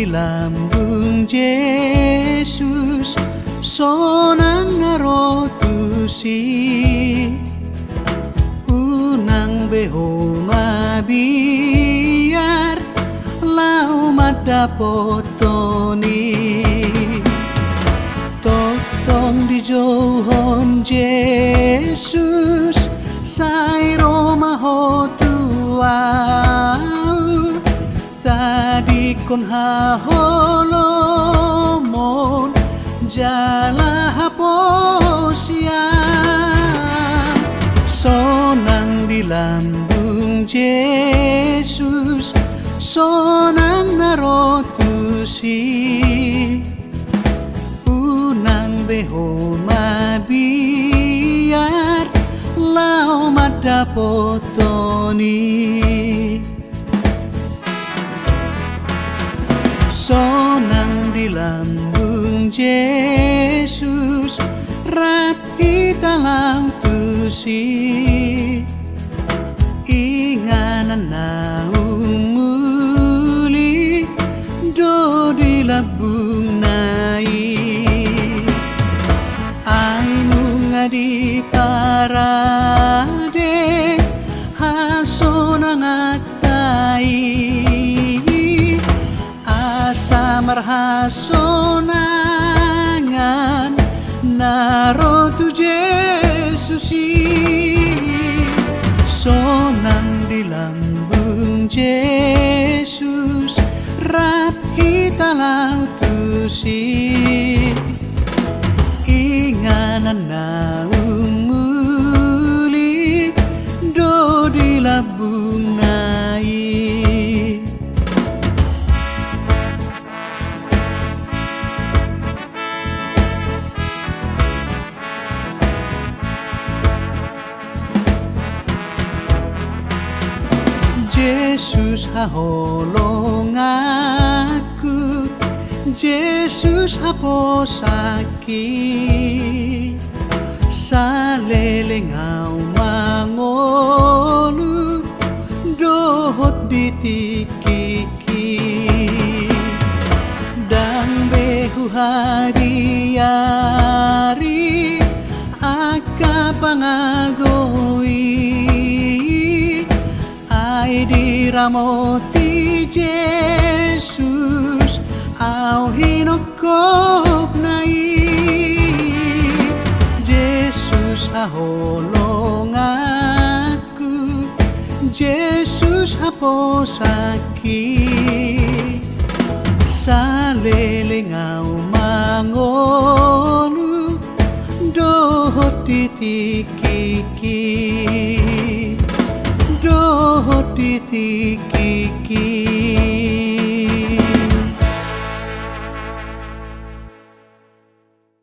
lambung Yesus sonang narotusi unang beho mabiar lau madapotoni totong di johon Yesus sai Roma hotuau tadi kon haholomon jala haposian sonang di lambung Yesus sonang narotusi unang beho mabiar lau madapotoni sonang di lambung Yesus rapi dalam tusi inganan naung muli do di labung nai ainu ngadi parade hasonang atai marhasonangan narotu Yesusi sonang di lambung Yesus rapi talau tusi inganan naung muli do di labung nai Yesus haholong aku Yesus haposaki salelengau mangolu dohot ditikiki dan behu hari-hari aka pangagoi di ramoti Yesus au hinokop nai Yesus haholong aku Yesus haposaki salelengau mangolu dohot ditikiki dohot ditikiki